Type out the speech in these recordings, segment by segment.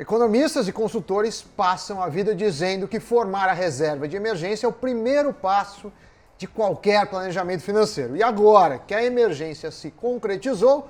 Economistas e consultores passam a vida dizendo que formar a reserva de emergência é o primeiro passo de qualquer planejamento financeiro. E agora que a emergência se concretizou,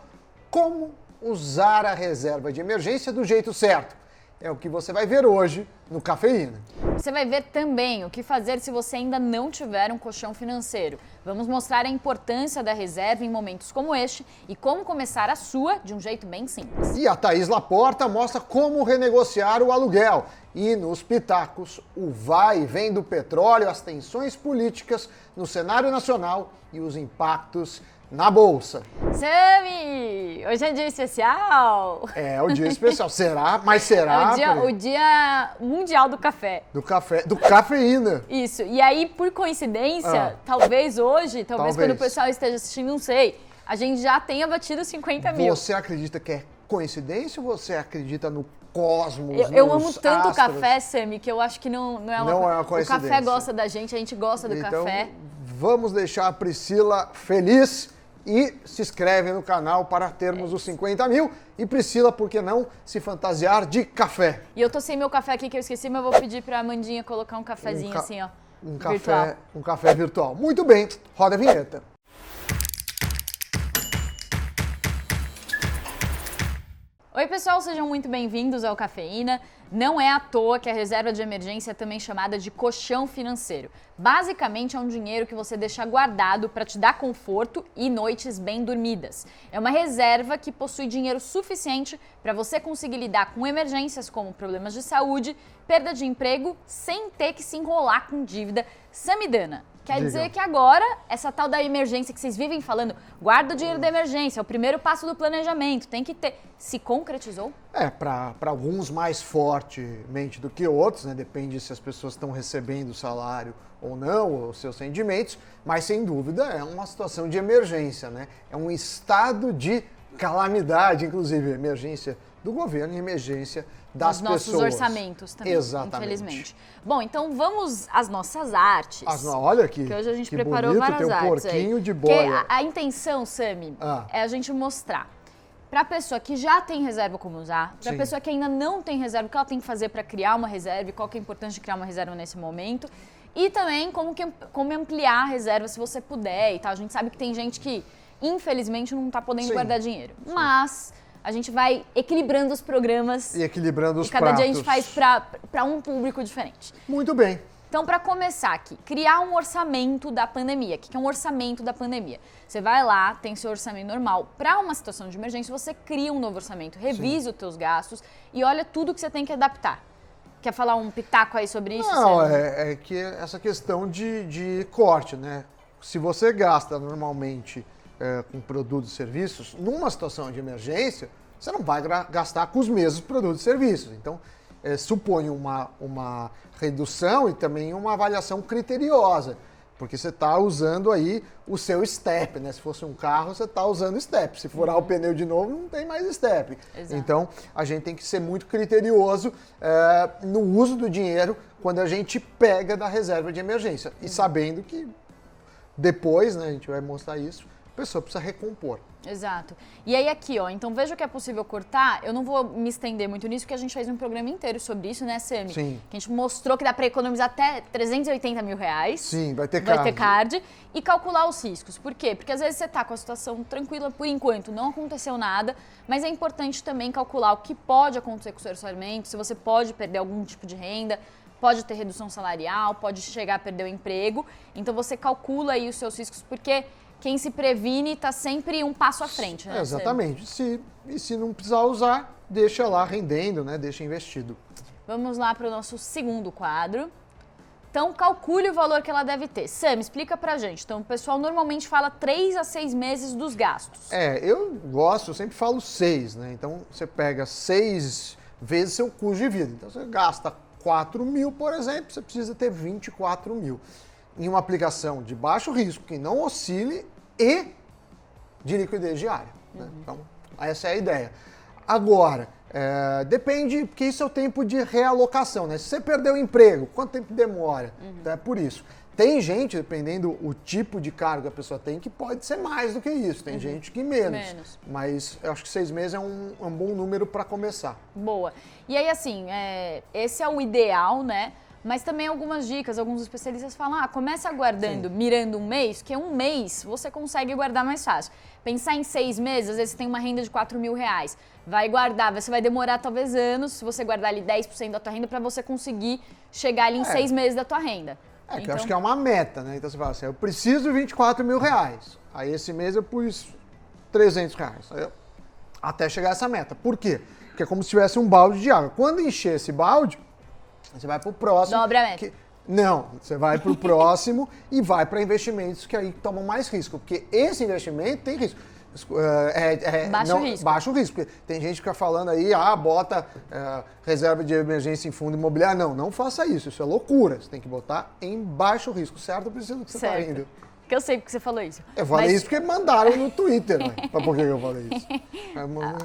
como usar a reserva de emergência do jeito certo? É o que você vai ver hoje no Cafeína. Você vai ver também o que fazer se você ainda não tiver um colchão financeiro. Vamos mostrar a importância da reserva em momentos como este e como começar a sua de um jeito bem simples. E a Thaís Laporta mostra como renegociar o aluguel. E nos pitacos, o vai e vem do petróleo, as tensões políticas no cenário nacional e os impactos na Bolsa. Sami, hoje é dia especial. É, o dia especial. Será? Mas será? É o dia mundial do café. Do Cafeína. Isso. E aí, por coincidência, talvez hoje, talvez quando o pessoal esteja assistindo, não sei, a gente já tenha batido 50 mil. Você acredita que é coincidência ou você acredita no cosmos, eu amo tanto astros? Café, Sami, que eu acho que não é uma coincidência. O café gosta da gente, a gente gosta do café. Vamos deixar a Priscila feliz e se inscreve no canal para termos os 50 mil. E Priscila, por que não se fantasiar de café? E eu tô sem meu café aqui que eu esqueci, mas eu vou pedir pra Amandinha colocar um cafezinho assim, ó. Um café virtual. Muito bem, roda a vinheta. Oi pessoal, sejam muito bem-vindos ao Cafeína. Não é à toa que a reserva de emergência é também chamada de colchão financeiro. Basicamente é um dinheiro que você deixa guardado para te dar conforto e noites bem dormidas. É uma reserva que possui dinheiro suficiente para você conseguir lidar com emergências como problemas de saúde, perda de emprego, sem ter que se enrolar com dívida samidana. Quer dizer que agora, essa tal da emergência que vocês vivem falando, guarda o dinheiro da emergência, é o primeiro passo do planejamento, tem que ter. Se concretizou? Para alguns mais fortemente do que outros, né? Depende se as pessoas estão recebendo salário ou não, os seus rendimentos, mas sem dúvida é uma situação de emergência, né? É um estado de calamidade, inclusive emergência do governo e emergência das pessoas. Nossos orçamentos também, infelizmente. Bom, então vamos às nossas artes. Olha aqui, que hoje a gente que preparou bonito, várias tem um artes porquinho aí. de boia. A intenção, Sami, é a gente mostrar para a pessoa que já tem reserva como usar, para a pessoa que ainda não tem reserva, o que ela tem que fazer para criar uma reserva e qual que é a importância de criar uma reserva nesse momento. E também como ampliar a reserva se você puder e tal. A gente sabe que tem gente que, infelizmente, não está podendo guardar dinheiro. Mas a gente vai equilibrando os programas. E equilibrando os pratos. E cada dia a gente faz para um público diferente. Muito bem. Então, para começar aqui, criar um orçamento da pandemia. O que é um orçamento da pandemia? Você vai lá, tem seu orçamento normal. Para uma situação de emergência, você cria um novo orçamento, revisa os teus gastos e olha tudo que você tem que adaptar. Quer falar um pitaco aí sobre isso? Não, é que essa questão de corte, né? Se você gasta normalmente com produtos e serviços, numa situação de emergência, você não vai gastar com os mesmos produtos e serviços. Então, supõe uma redução e também uma avaliação criteriosa, porque você está usando aí o seu step, né? Se fosse um carro, você está usando step. Se furar o pneu de novo, não tem mais step. Exato. Então, a gente tem que ser muito criterioso no uso do dinheiro quando a gente pega da reserva de emergência. E sabendo que depois, né, a gente vai mostrar isso, a pessoa precisa recompor. Exato. E aí aqui, ó, então veja o que é possível cortar. Eu não vou me estender muito nisso, porque a gente fez um programa inteiro sobre isso, né, Sami? Sim. Que a gente mostrou que dá para economizar até 380 mil reais. Sim, vai ter card. E calcular os riscos. Por quê? Porque às vezes você tá com a situação tranquila por enquanto, não aconteceu nada, mas é importante também calcular o que pode acontecer com o seu orçamento, se você pode perder algum tipo de renda, pode ter redução salarial, pode chegar a perder o emprego. Então você calcula aí os seus riscos, porque quem se previne está sempre um passo à frente, né? Exatamente. Se não precisar usar, deixa lá rendendo, né? Deixa investido. Vamos lá para o nosso segundo quadro. Então, calcule o valor que ela deve ter. Sam, explica pra gente. Então, o pessoal normalmente fala 3 a 6 meses dos gastos. Eu sempre falo 6, né? Então, você pega 6 vezes seu custo de vida. Então, você gasta 4 mil, por exemplo, você precisa ter 24 mil. Em uma aplicação de baixo risco, que não oscile e de liquidez diária. Né? Então, essa é a ideia. Agora, depende, porque isso é o tempo de realocação. Né? Se você perdeu o emprego, quanto tempo demora? Então, é por isso. Tem gente, dependendo o tipo de cargo que a pessoa tem, que pode ser mais do que isso. Tem gente que menos. Mas eu acho que 6 meses é um bom número para começar. Boa. E aí, assim, esse é o ideal, né? Mas também algumas dicas, alguns especialistas falam, começa guardando, mirando um mês, que um mês você consegue guardar mais fácil. Pensar em 6 meses, às vezes você tem uma renda de R$4.000, vai guardar, você vai demorar talvez anos, se você guardar ali 10% da tua renda, para você conseguir chegar ali em 6 meses da tua renda. Que eu acho que é uma meta, né? Então você fala assim, eu preciso de R$24.000. Aí esse mês eu pus R$300. Até chegar a essa meta. Por quê? Porque é como se tivesse um balde de água. Quando encher esse balde, você vai pro próximo. Dobra a meta. Não, você vai pro próximo e vai para investimentos que aí tomam mais risco. Porque esse investimento tem risco. Baixo risco. Porque tem gente que fica falando aí, bota reserva de emergência em fundo imobiliário. Não faça isso. Isso é loucura. Você tem que botar em baixo risco, certo? Priscila, que você está indo. Que eu sei porque você falou isso. Eu falei isso porque mandaram no Twitter, né? Mas por que eu falei isso?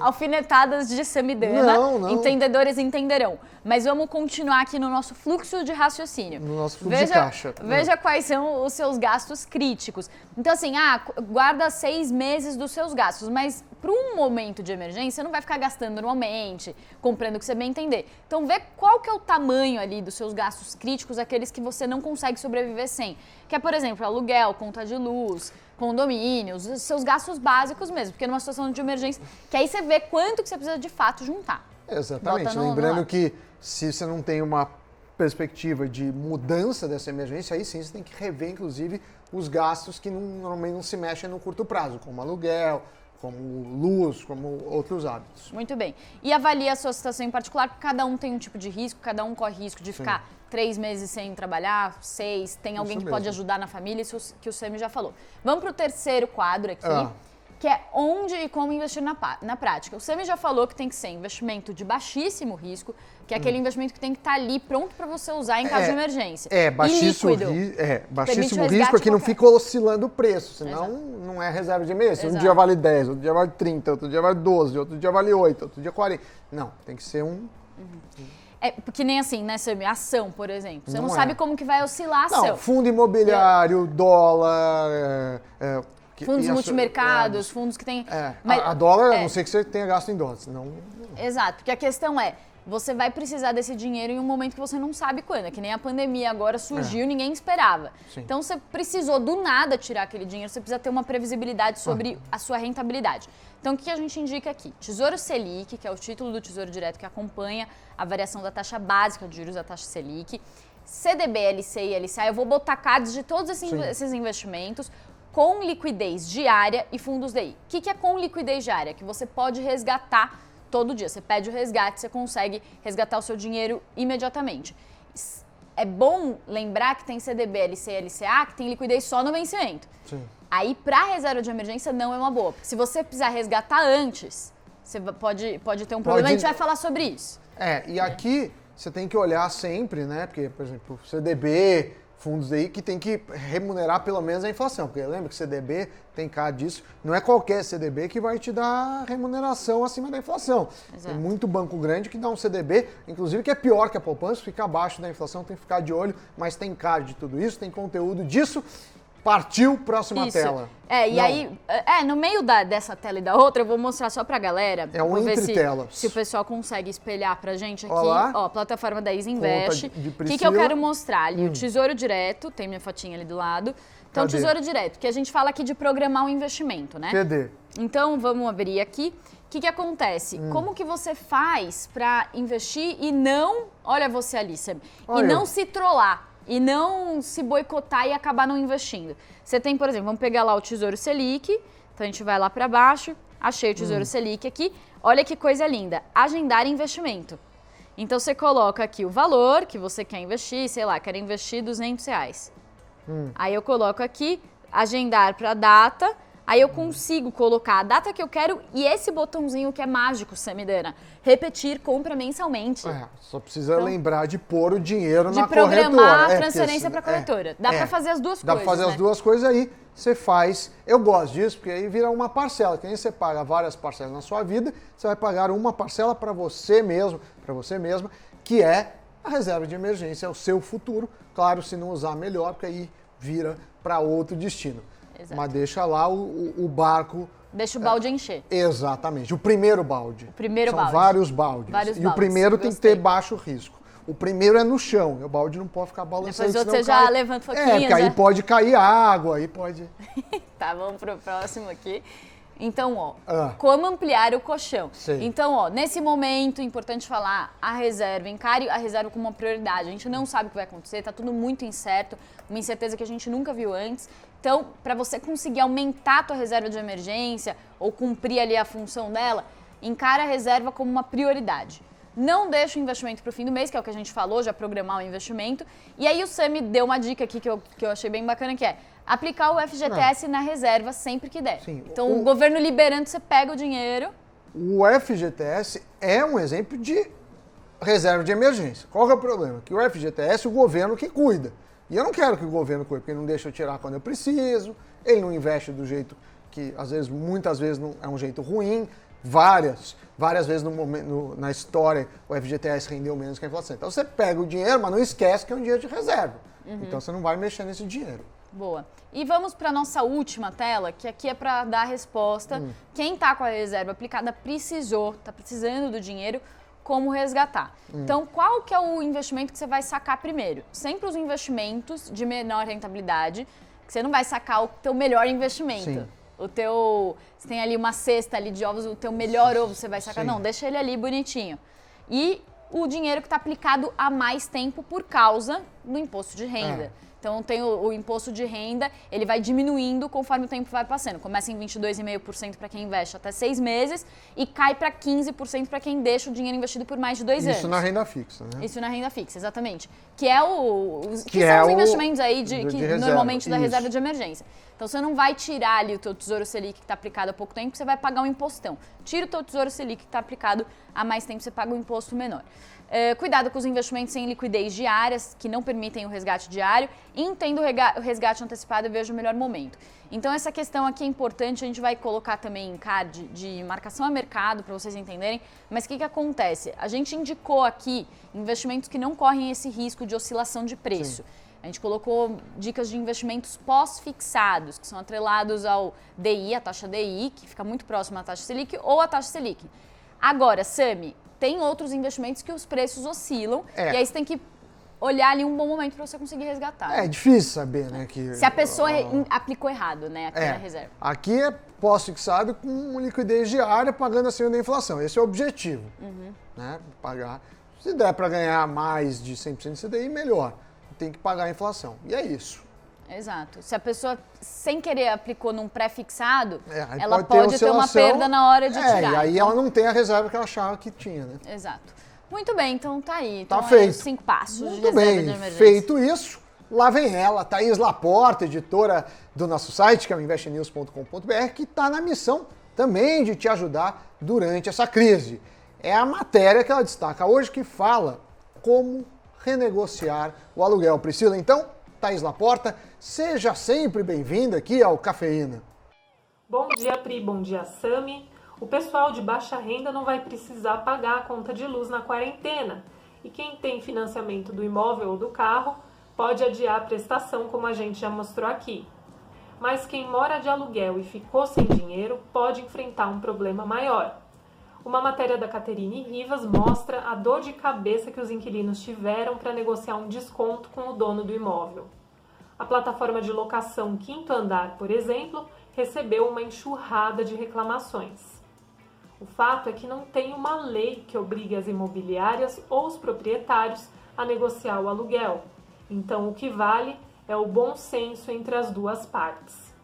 Alfinetadas de Samidana. Não. Entendedores entenderão. Mas vamos continuar aqui no nosso fluxo de raciocínio. No nosso fluxo de caixa. Veja quais são os seus gastos críticos. Então, assim, guarda 6 meses dos seus gastos, mas para um momento de emergência, você não vai ficar gastando normalmente, comprando o que você bem entender. Então, vê qual que é o tamanho ali dos seus gastos críticos, aqueles que você não consegue sobreviver sem. Que é, por exemplo, aluguel, conta de luz, condomínios, os seus gastos básicos mesmo, porque numa situação de emergência, que aí você vê quanto que você precisa de fato juntar. Exatamente. Lembrando que se você não tem uma perspectiva de mudança dessa emergência, aí sim você tem que rever, inclusive, os gastos que normalmente não se mexem no curto prazo, como aluguel, como luz, como outros hábitos. Muito bem. E avalie a sua situação em particular, porque cada um tem um tipo de risco, cada um corre risco de ficar 3 meses sem trabalhar, 6, tem alguém que pode ajudar na família, isso que o Sami já falou. Vamos para o terceiro quadro aqui, que é onde e como investir na prática. O Sami já falou que tem que ser investimento de baixíssimo risco, que é aquele investimento que tem que estar ali pronto para você usar em caso de emergência. Baixíssimo risco é que não fica oscilando o preço, senão não é reserva de emergência. Um dia vale 10, outro dia vale 30, outro dia vale 12, outro dia vale 8, outro dia 40. Não, tem que ser porque nem assim, né, Sami? Ação, por exemplo. Você não sabe como que vai oscilar a ação. Não, fundo imobiliário, dólar... fundos multimercados, fundos que tem... Mas, a dólar, a não ser que você tenha gasto em dólar, senão... Exato, porque a questão você vai precisar desse dinheiro em um momento que você não sabe quando. É que nem a pandemia agora surgiu, ninguém esperava. Sim. Então, você precisou do nada tirar aquele dinheiro, você precisa ter uma previsibilidade sobre a sua rentabilidade. Então, o que a gente indica aqui? Tesouro Selic, que é o título do Tesouro Direto que acompanha a variação da taxa básica de juros da taxa Selic. CDB, LCI e LCA, eu vou botar cards de todos esses investimentos com liquidez diária e fundos DI. O que é com liquidez diária? Que você pode resgatar todo dia. Você pede o resgate, você consegue resgatar o seu dinheiro imediatamente. É bom lembrar que tem CDB, LCI e LCA que tem liquidez só no vencimento. Sim. Aí, para reserva de emergência, não é uma boa. Porque se você precisar resgatar antes, você pode ter um problema. A gente vai falar sobre isso. E aqui você tem que olhar sempre, né? Porque, por exemplo, CDB, fundos aí que tem que remunerar pelo menos a inflação. Porque lembra que CDB tem cara disso. Não é qualquer CDB que vai te dar remuneração acima da inflação. Exato. Tem muito banco grande que dá um CDB, inclusive que é pior que a poupança, fica abaixo da inflação, tem que ficar de olho, mas tem cara de tudo isso, tem conteúdo disso. Partiu, próxima tela. E aí, no meio dessa tela e da outra, eu vou mostrar só pra galera. Vou ver se o pessoal consegue espelhar pra gente aqui. Olá. Ó, plataforma da Easy Invest. O que eu quero mostrar ali? O Tesouro Direto, tem minha fotinha ali do lado. Então, Tesouro Direto, que a gente fala aqui de programar um investimento, né? PD. Então, vamos abrir aqui. O que acontece? Como que você faz pra investir e não... Olha você ali, Sam. E não se trollar. E não se boicotar e acabar não investindo. Você tem, por exemplo, vamos pegar lá o Tesouro Selic. Então, a gente vai lá para baixo. Achei o Tesouro Selic aqui. Olha que coisa linda. Agendar investimento. Então, você coloca aqui o valor que você quer investir. Sei lá, quero investir R$200. Aí eu coloco aqui, agendar para data. Aí eu consigo colocar a data que eu quero e esse botãozinho que é mágico, Samidana. Repetir compra mensalmente. Só precisa lembrar de pôr o dinheiro na corretora. De programar a transferência para a corretora. Dá para fazer as duas coisas, Dá para fazer as duas coisas aí. Você faz. Eu gosto disso, porque aí vira uma parcela. Que nem você paga várias parcelas na sua vida, você vai pagar uma parcela para você mesmo, para você mesma, que é a reserva de emergência é o seu futuro. Claro, se não usar melhor, porque aí vira para outro destino. Exato. Mas deixa lá o barco... Deixa o balde encher. Exatamente, o primeiro balde. São balde. vários baldes. Vários e baldes. o primeiro tem que Gostei. ter baixo risco. O primeiro é no chão, e o balde não pode ficar balançando. Depois senão você já cai. levanta um pouquinho. Porque aí pode cair água, aí pode... Tá, vamos pro próximo aqui. Então, ó, Ah. como ampliar o colchão? Sim. Então, ó, nesse momento, importante falar, a reserva, encare a reserva como uma prioridade. A gente não sabe o que vai acontecer, tá tudo muito incerto, uma incerteza que a gente nunca viu antes. Então, para você conseguir aumentar a tua reserva de emergência ou cumprir ali a função dela, encare a reserva como uma prioridade. Não deixa o investimento para o fim do mês, que é o que a gente falou, já programar o investimento. E aí o Sami deu uma dica aqui que eu achei bem bacana, que é aplicar o FGTS na reserva sempre que der. Sim. Então, o governo liberando, você pega o dinheiro. O FGTS é um exemplo de reserva de emergência. Qual que é o problema? Que o FGTS, o governo que cuida. E eu não quero que o governo cuide, porque ele não deixa eu tirar quando eu preciso, ele não investe do jeito que, às vezes, muitas vezes, não, é um jeito ruim. Várias vezes na história o FGTS rendeu menos que a inflação. Então você pega o dinheiro, mas não esquece que é um dinheiro de reserva. Então você não vai mexer nesse dinheiro. Boa. E vamos para nossa última tela, que aqui é para dar a resposta. Quem está com a reserva aplicada está precisando do dinheiro, como resgatar. Então, qual que é o investimento que você vai sacar primeiro? Sempre os investimentos de menor rentabilidade, que você não vai sacar o teu melhor investimento. Sim. Você tem ali uma cesta ali de ovos, o teu melhor ovo você vai sacar. Sim. Não, deixa ele ali bonitinho. E o dinheiro que está aplicado há mais tempo por causa do imposto de renda. Então tem o imposto de renda, ele vai diminuindo conforme o tempo vai passando. Começa em 22,5% para quem investe até 6 meses e cai para 15% para quem deixa o dinheiro investido por mais de 2 anos. Isso na renda fixa, né? Isso na renda fixa, exatamente. Que são os investimentos aí de reserva, normalmente da isso. reserva de emergência. Então você não vai tirar ali o teu Tesouro Selic que está aplicado há pouco tempo, você vai pagar um impostão. Tira o teu Tesouro Selic que está aplicado há mais tempo, você paga um imposto menor. Cuidado com os investimentos sem liquidez diárias, que não permitem o resgate diário. E entenda o resgate antecipado e veja o melhor momento. Então essa questão aqui é importante, a gente vai colocar também em card de marcação a mercado, para vocês entenderem. Mas o que acontece? A gente indicou aqui investimentos que não correm esse risco de oscilação de preço. Sim. A gente colocou dicas de investimentos pós-fixados, que são atrelados ao DI, a taxa DI, que fica muito próxima à taxa Selic, ou à taxa Selic. Agora, Sami, tem outros investimentos que os preços oscilam, e aí você tem que olhar ali um bom momento para você conseguir resgatar. É difícil saber, né? Se a pessoa aplicou errado, né, aqui na reserva. Aqui é pós-fixado com liquidez diária, pagando acima da inflação. Esse é o objetivo, né? Pagar. Se der para ganhar mais de 100% de CDI, melhor. Tem que pagar a inflação. E é isso. Exato. Se a pessoa, sem querer, aplicou num pré-fixado, aí ela pode ter uma perda na hora de tirar. E aí ela não tem a reserva que ela achava que tinha, né? Exato. Muito bem, então tá aí. Tá Então, feito. 5 passos Muito de reserva bem, de emergência. feito isso, lá vem ela, Thaís Laporta, editora do nosso site, que é o investnews.com.br, que está na missão também de te ajudar durante essa crise. É a matéria que ela destaca hoje que fala como renegociar o aluguel. Priscila, então, Thaís Laporta, seja sempre bem-vinda aqui ao Cafeína. Bom dia, Pri, bom dia, Sami. O pessoal de baixa renda não vai precisar pagar a conta de luz na quarentena. E quem tem financiamento do imóvel ou do carro pode adiar a prestação, como a gente já mostrou aqui. Mas quem mora de aluguel e ficou sem dinheiro pode enfrentar um problema maior. Uma matéria da Caterine Rivas mostra a dor de cabeça que os inquilinos tiveram para negociar um desconto com o dono do imóvel. A plataforma de locação Quinto Andar, por exemplo, recebeu uma enxurrada de reclamações. O fato é que não tem uma lei que obrigue as imobiliárias ou os proprietários a negociar o aluguel. Então, o que vale é o bom senso entre as duas partes.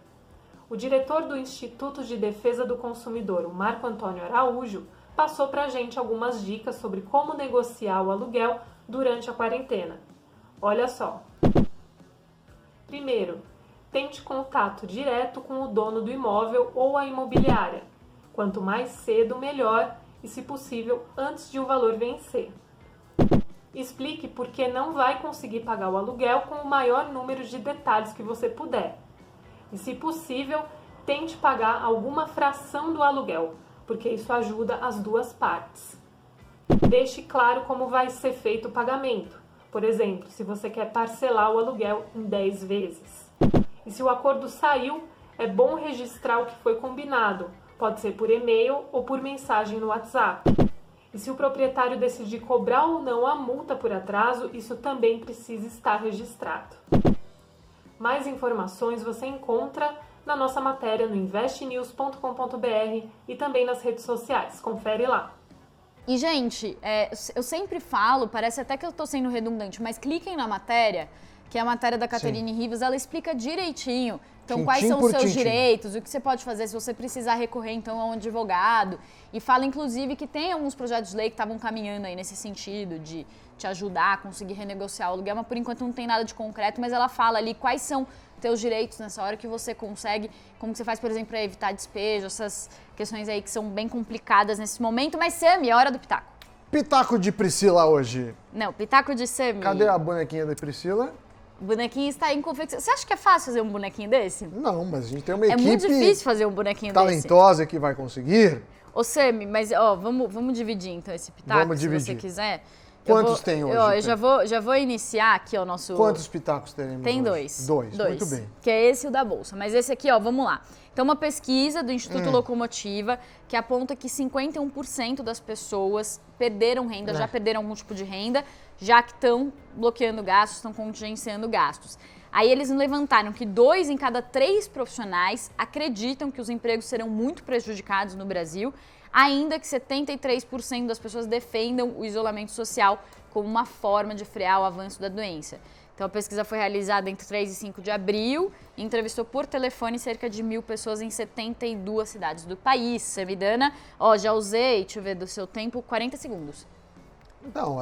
O diretor do Instituto de Defesa do Consumidor, o Marco Antônio Araújo, passou para a gente algumas dicas sobre como negociar o aluguel durante a quarentena. Olha só. Primeiro, tente contato direto com o dono do imóvel ou a imobiliária. Quanto mais cedo, melhor, e se possível, antes de o valor vencer. Explique por que não vai conseguir pagar o aluguel com o maior número de detalhes que você puder. E, se possível, tente pagar alguma fração do aluguel, porque isso ajuda as duas partes. Deixe claro como vai ser feito o pagamento. Por exemplo, se você quer parcelar o aluguel em 10 vezes. E se o acordo saiu, é bom registrar o que foi combinado. Pode ser por e-mail ou por mensagem no WhatsApp. E se o proprietário decidir cobrar ou não a multa por atraso, isso também precisa estar registrado. Mais informações você encontra na nossa matéria no investnews.com.br e também nas redes sociais. Confere lá. E, gente, eu sempre falo, parece até que eu tô sendo redundante, mas cliquem na matéria, que é a matéria da Caterine Rivas, ela explica direitinho. Então, quais são os seus direitos, o que você pode fazer se você precisar recorrer, então, a um advogado. E fala, inclusive, que tem alguns projetos de lei que estavam caminhando aí nesse sentido, de te ajudar a conseguir renegociar o aluguel, mas por enquanto não tem nada de concreto, mas ela fala ali quais são teus direitos nessa hora que você consegue, como que você faz, por exemplo, para evitar despejo, essas questões aí que são bem complicadas nesse momento. Mas, Sami, é hora do pitaco. Pitaco de Priscila hoje. Não, pitaco de Sami. Cadê a bonequinha da Priscila? O bonequinho está em confecção. Você acha que é fácil fazer um bonequinho desse? Não, mas a gente tem uma equipe... É muito difícil fazer um bonequinho talentosa que vai conseguir. Ô, Sami, mas ó, vamos dividir então esse pitaco, vamos dividir. Se você quiser. Quantos tem hoje? Eu já vou iniciar aqui o nosso... Quantos pitacos teremos Tem hoje? Dois, muito bem. Que é esse e o da Bolsa. Mas esse aqui, ó, vamos lá. Então, uma pesquisa do Instituto Locomotiva que aponta que 51% das pessoas perderam renda, já perderam algum tipo de renda, já que estão bloqueando gastos, estão contingenciando gastos. Aí eles levantaram que 2 em cada 3 profissionais acreditam que os empregos serão muito prejudicados no Brasil, ainda que 73% das pessoas defendam o isolamento social como uma forma de frear o avanço da doença. Então, a pesquisa foi realizada entre 3 e 5 de abril e entrevistou por telefone cerca de 1.000 pessoas em 72 cidades do país. Samidana, ó, já usei, deixa eu ver, do seu tempo, 40 segundos. Então,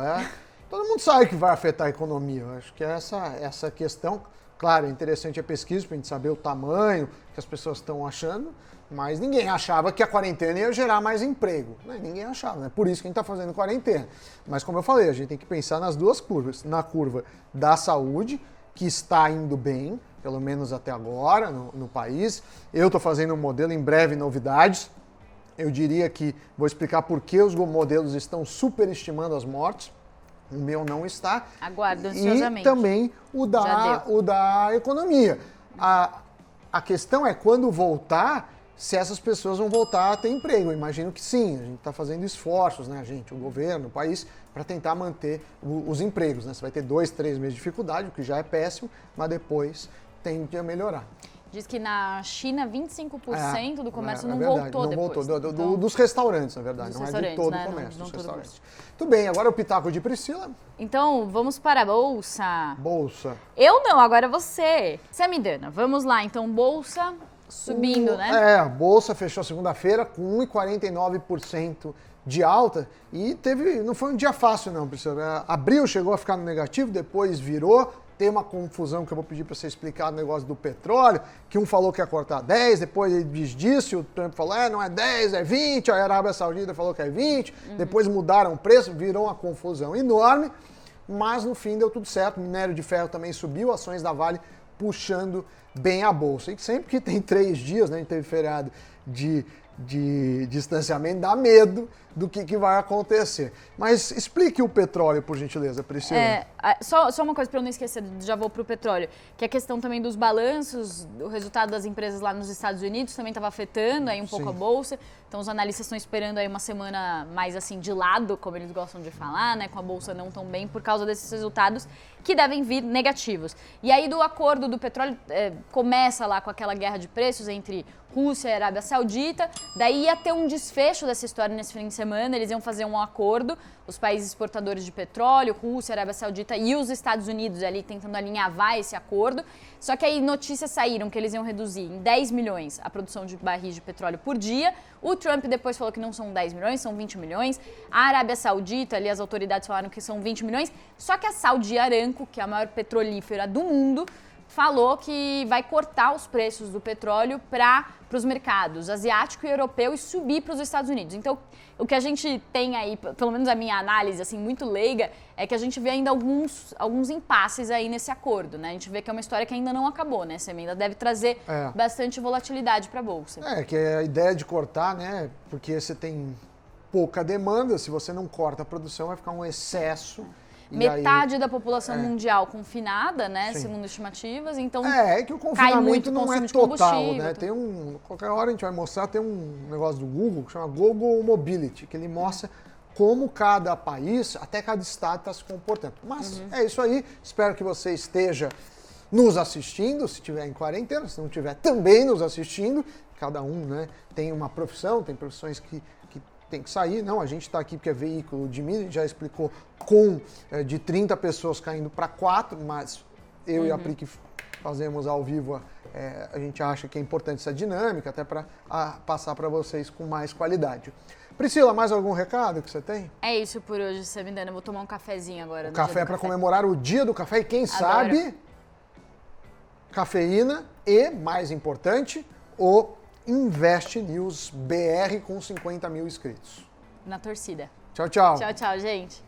todo mundo sabe que vai afetar a economia. Eu acho que essa questão, claro, é interessante a pesquisa para a gente saber o tamanho que as pessoas estão achando, mas ninguém achava que a quarentena ia gerar mais emprego. Né? Ninguém achava, né? Por isso que a gente está fazendo quarentena. Mas como eu falei, a gente tem que pensar nas duas curvas. Na curva da saúde, que está indo bem, pelo menos até agora, no país. Eu estou fazendo um modelo, em breve novidades. Eu diria que vou explicar por que os modelos estão superestimando as mortes. O meu não está. Aguardo ansiosamente. E também o da economia. A questão é quando voltar, se essas pessoas vão voltar a ter emprego. Eu imagino que sim, a gente está fazendo esforços, né, gente, o governo, o país, para tentar manter os empregos. Né? Você vai ter 2, 3 meses de dificuldade, o que já é péssimo, mas depois tende a melhorar. Diz que na China 25% do comércio não verdade, voltou não depois. Voltou, Então, dos restaurantes, na verdade, dos não é de todo né? o comércio, não dos todo restaurantes. Muito bem, agora o pitaco de Priscila. Então, vamos para a Bolsa. Bolsa. Eu não, agora você. Samidana, vamos lá. Então, Bolsa subindo, né? A Bolsa fechou segunda-feira com 1,49% de alta e não foi um dia fácil não, Priscila. Abril chegou a ficar no negativo, depois virou. Tem uma confusão que eu vou pedir para você explicar no negócio do petróleo, que um falou que ia cortar 10, depois ele disse, o Trump falou, não é 10, é 20, a Arábia Saudita falou que é 20, depois mudaram o preço, virou uma confusão enorme, mas no fim deu tudo certo, o minério de ferro também subiu, ações da Vale puxando bem a Bolsa. E sempre que tem 3 dias, né, a gente teve feriado de distanciamento, dá medo do que vai acontecer. Mas explique o petróleo, por gentileza, Priscila. Só uma coisa para eu não esquecer, já vou para o petróleo, que a questão também dos balanços, o resultado das empresas lá nos Estados Unidos também estava afetando aí um pouco a Bolsa. Então os analistas estão esperando aí uma semana mais assim de lado, como eles gostam de falar, né, com a Bolsa não tão bem por causa desses resultados que devem vir negativos. E aí do acordo do petróleo, começa lá com aquela guerra de preços entre Rússia e Arábia Saudita, daí ia ter um desfecho dessa história nesse fim de semana, eles iam fazer um acordo, os países exportadores de petróleo, Rússia, Arábia Saudita e os Estados Unidos ali tentando alinhavar esse acordo, só que aí notícias saíram que eles iam reduzir em 10 milhões a produção de barris de petróleo por dia, o Trump depois falou que não são 10 milhões, são 20 milhões, a Arábia Saudita, ali as autoridades falaram que são 20 milhões, só que a Saudi Aramco, que é a maior petrolífera do mundo, falou que vai cortar os preços do petróleo para os mercados asiático e europeu e subir para os Estados Unidos. Então, o que a gente tem aí, pelo menos a minha análise assim muito leiga, é que a gente vê ainda alguns impasses aí nesse acordo, né? A gente vê que é uma história que ainda não acabou, né? Você ainda deve trazer bastante volatilidade para a Bolsa. Que é a ideia de cortar, né? Porque você tem pouca demanda, se você não corta a produção, vai ficar um excesso. Metade da população mundial confinada, né? Sim. Segundo estimativas, então É que o cai muito confinamento não é consumo de total, combustível, né? tudo. Qualquer hora a gente vai mostrar, tem um negócio do Google que chama Google Mobility, que ele mostra como cada país, até cada estado está se comportando. Mas é isso aí, espero que você esteja nos assistindo, se estiver em quarentena, se não estiver também nos assistindo, cada um, né, tem uma profissão, tem profissões que tem que sair. Não, a gente está aqui porque é veículo de mídia, a gente já explicou de 30 pessoas caindo para 4, mas eu e a Pri que fazemos ao vivo, a gente acha que é importante essa dinâmica, até para passar para vocês com mais qualidade. Priscila, mais algum recado que você tem? É isso por hoje, Samidana. Eu vou tomar um cafezinho agora. Café para comemorar o dia do café e quem Adoro. sabe, cafeína e, mais importante, o Invest News BR com 50 mil inscritos. Na torcida. Tchau, tchau. Tchau, tchau, gente.